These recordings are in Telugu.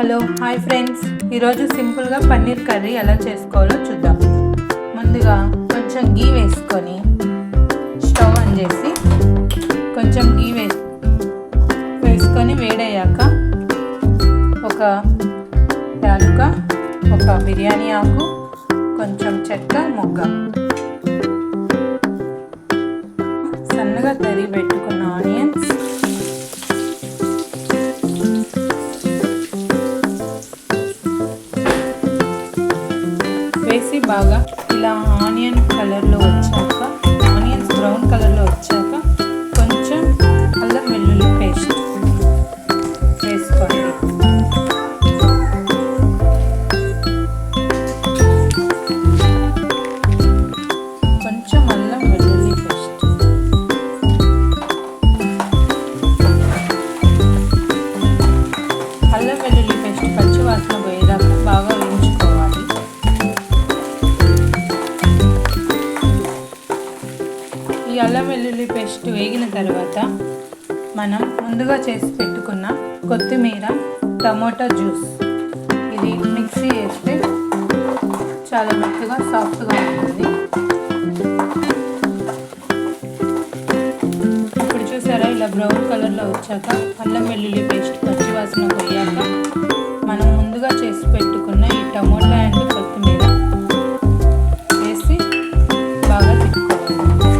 హలో హాయ్ ఫ్రెండ్స్, ఈరోజు సింపుల్గా పన్నీర్ కర్రీ ఎలా చేసుకోవాలో చూద్దాం. ముందుగా కొంచెం గీ వేసుకొని స్టవ్ ఆన్ చేసి కొంచెం గీ వేసుకొని వేడయ్యాక ఒక యాలుక, ఒక బిర్యానీ ఆకు, కొంచెం చెక్క మొగ్గ, సన్నగా తరిగి పెట్టుకున్న ఆనియన్స్, వేసి బాగా ఇలా ఆనియన్ కలర్లో వచ్చాక, ఆనియన్స్ బ్రౌన్ కలర్లో వచ్చాక కొంచెం అల్లం వెల్లుల్లి పేస్ట్ వేసుకోండి. కొంచెం అల్లం వెల్లుల్లి పేస్ట్ అల్లం వెల్లుల్లి పేస్ట్ పచ్చి వాసన పోయేదాకా బాగా వేయించుకోవాలి. ఈ అల్లం వెల్లుల్లి పేస్ట్ వేగిన తర్వాత మనం ముందుగా చేసి పెట్టుకున్న కొత్తిమీర, టమోటా జ్యూస్ ఇది మిక్సీ వేస్తే చాలా మెత్తగా సాఫ్ట్గా ఉంటుంది. ఇప్పుడు చూసారా, ఇలా బ్రౌన్ కలర్లో వచ్చాక అల్లం వెల్లుల్లి పేస్ట్ పచ్చివాసన పోయాక మనం ముందుగా చేసి పెట్టుకున్న ఈ టమోటా అండ్ కొత్తిమీర వేసి బాగా తిప్పుకోవాలి.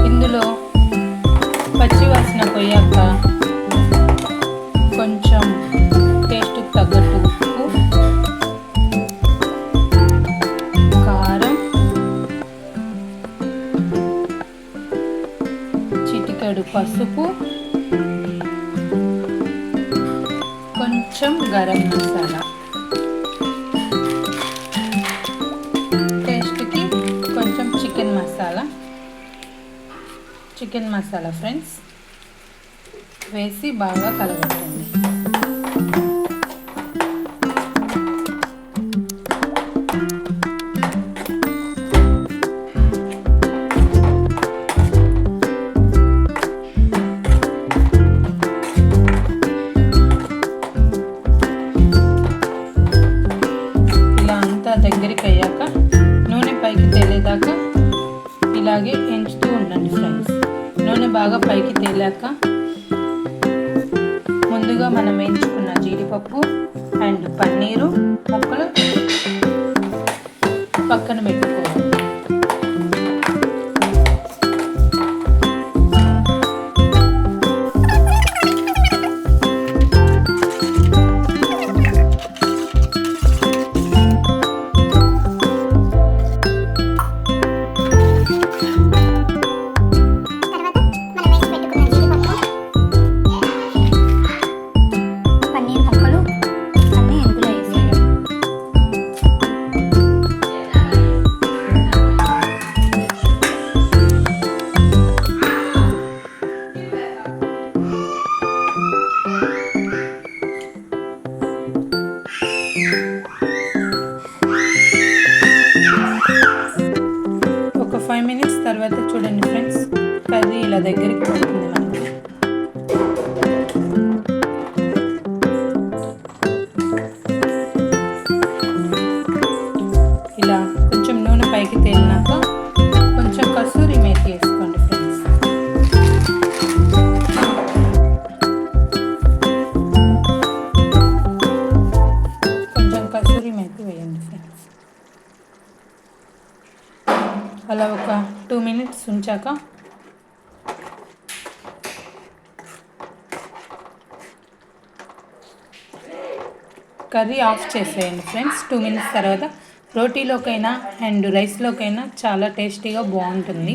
ఇందులో పచ్చివాసన పోయాక కొంచెం టేస్ట్ తగ్గట్టు ఉప్పు, కారం, చిటికెడు పసుపు, కొంచెం గరం మసాలా, టేస్ట్కి కొంచెం చికెన్ మసాలా ఫ్రెండ్స్ వేసి బాగా కలగట్టండి. ఇలా అంతా దగ్గరికి అయ్యాక నూనె పైకి తేలేదాకా ఇలాగే ఎంచుతూ ఉండండి ఫ్రెండ్స్. నూనె బాగా పైకి తేలాక ముందుగా మనం వేయించుకున్న జీడిపప్పు అండ్ పన్నీరు ముక్కలు పక్కన పెట్టుకోవాలి. ఒక 5 minutes తర్వాత చూడండి ఫ్రెండ్స్, కర్రీ ఇలా దగ్గరికి పడుతుంది మనకి. ఇలా కొంచెం నూనె పైకి తేలినాక కొంచెం కస్తూరి మేతి వేసుకోండి ఫ్రెండ్స్. కొంచెం కస్తూరి మేతి వేయండి ఫ్రెండ్స్. అలా ఒక 2 minutes ఉంచాక కర్రీ ఆఫ్ చేసేయండి ఫ్రెండ్స్. 2 minutes తర్వాత రోటీలోకైనా అండ్ రైస్లోకైనా చాలా టేస్టీగా బాగుంటుంది.